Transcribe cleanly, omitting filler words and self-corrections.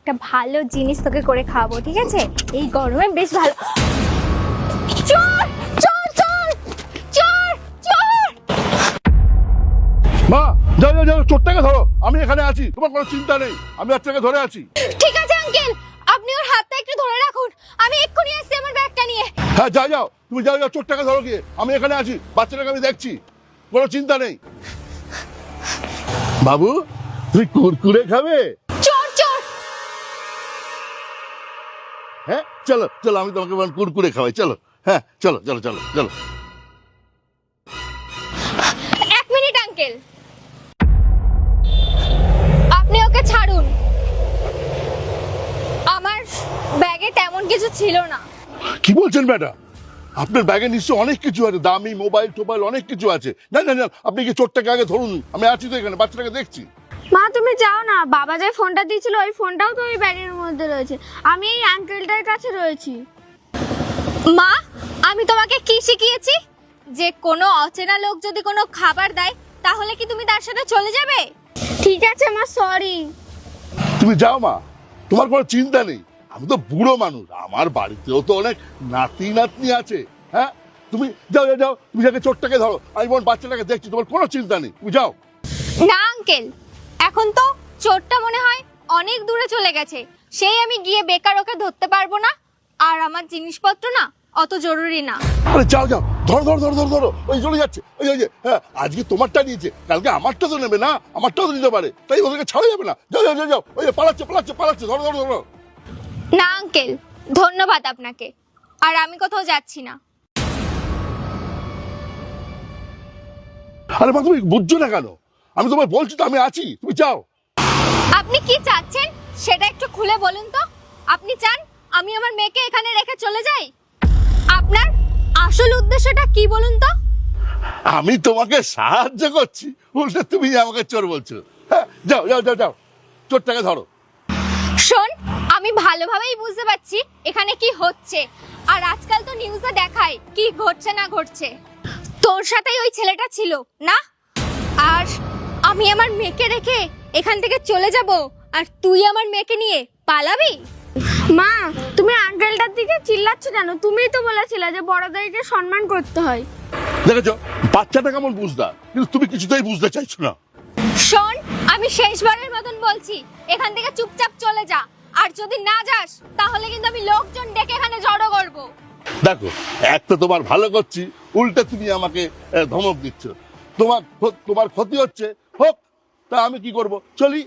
একটা ভালো জিনিস তোকে করে খাওয়াবো, ঠিক আছে? এই গরমে বেশ ভালো। চোর চোর চোর চোর চোর! মা যাও যাও যাও, চোরটাকে ধরো। আমি এখানে আছি, তোমার কোনো চিন্তা নেই, আমি বাচ্চাকে ধরে আছি। ঠিক আছে আঙ্কেল, আপনি ওর হাতটা একটু ধরে রাখুন, আমি এক্ষুনি আসছি আমার ব্যাগটা নিয়ে। হ্যাঁ যাও যাও, তুমি যাও যাও, চোরটাকে ধরো গিয়ে। আমি এখানে আছি, বাচ্চাটাকে আমি দেখছি, কোনো চিন্তা নেই। বাবু তুমি কুরকুরে খাবে? চোর চোর! হ্যাঁ চলো চলো, আমি তোমাকে কুরকুরে খাওয়াই, চলো। হ্যাঁ চলো চলো চলো চলো। এক মিনিট আঙ্কেল, আপনি ওকে ছাড়ুন। আমার ব্যাগে তেমন কিছু ছিল না। কি বলছেন ম্যাডাম? আপনার ব্যাগে নিশ্চয় অনেক কিছু আছে, দামি মোবাইল টোবাইল অনেক কিছু আছে। না না না, আপনি কি চোরটাকে আগে ধরুন, আমি আছি তো এখানে, বাচ্চাটাকে দেখছি। মা তুমি যাও না, বাবা যে ফোনটা দিয়েছিল ওই ফোনটাও তো ওই ব্যাগের মধ্যে রয়েছে। আমি এই আঙ্কেলটার কাছে রয়েছি। মা, আমি তোমাকে কি শিখিয়েছি? যে কোনো অচেনা লোক যদি কোনো খাবার দেয় তাহলে কি তুমি তার সাথে চলে যাবে? ঠিক আছে মা, সরি। তুমি যাও মা, তোমার কোনো চিন্তা নেই। আমি তো বুড়ো মানুষ, আমার বাড়িতেও তো অনেক নাতি নাতনি আছে। হ্যাঁ তুমি যাও যাও যাও, তুমি যাকে চোরটাকে ধরো, আমি বোন বাচ্চাটাকে দেখছি, তোমার কোনো চিন্তা নেই, তুমি যাও। না আঙ্কেল, এখন তো চোরটা মনে হয় অনেক দূরে চলে গেছে, সেই আমি গিয়ে বেকার ওকে ধরতে পারবো না। আর আমার জিনিসপত্র না অত জরুরি না। আরে যাও যাও, ধরো ধরো ধরো ধরো ধরো, ওই চলে যাচ্ছে, ওই ওই যে, হ্যাঁ আজকে তোমারটা নিয়েছে, কালকে আমারটা তো নেবে না, আমারটাও তো নিতে পারে, তাই ওদেরকে ছাড়া যাবে না। যাও যাও যাও যাও, ওই যে পালাচ্ছে পালাচ্ছে পালাচ্ছে, ধরো ধরো ধরো। না আঙ্কেল, ধন্যবাদ আপনাকে, আর আমি কোথাও যাচ্ছি না। আরে মা তুমি বুঝছো না কেন? আমি তোমায় বলছি তো আমি আছি, তুমি যাও। আপনি কি চাচ্ছেন সেটা একটু খুলে বলুন তো। আপনি চান আমি আমার মেয়েকে এখানে রেখে চলে যাই? আপনার আসল উদ্দেশ্যটা কি বলুন তো? আমি তোমাকে সাহায্য করছি, উল্টে তুমি আমাকে চোর বলছো। হ্যাঁ যাও যাও যাও যাও, চোরটাকে ধরো। শোন, আমি ভালোভাবেই বুঝতে পারছি এখানে কি হচ্ছে, আর আজকাল তো নিউজে দেখায় কি ঘটছে না ঘটছে। তোর সাথেই ওই ছেলেটা ছিল না? আর আমি আমার মেয়েকে রেখে এখান থেকে চলে যাব, আর তুই আমার মেয়েকে নিয়ে পালাবি? মা তুমি আঙ্কেলটার দিকে চিল্লাচ্ছ কেন? তুমিই তো বলেছিলে যে বড়দেরকে সম্মান করতে হয়। দেখেছো বাচ্চাটা কেমন বুঝদার, কিন্তু তুমি কিছুতেই বুঝতে চাইছো না। শোন, আমি শেষবারের মতন বলছি, এখান থেকে চুপচাপ চলে যা, আর যদি না যাস তাহলে কিন্তু আমি লোকজন ডেকে এখানে জড়ো করব। দেখো এক তো তোমার ভালো করছি, উল্টে তুমি আমাকে ধমক দিচ্ছ। তোমার তোমার ক্ষতি হচ্ছে, হোক, তা আমি কি করব, চলি।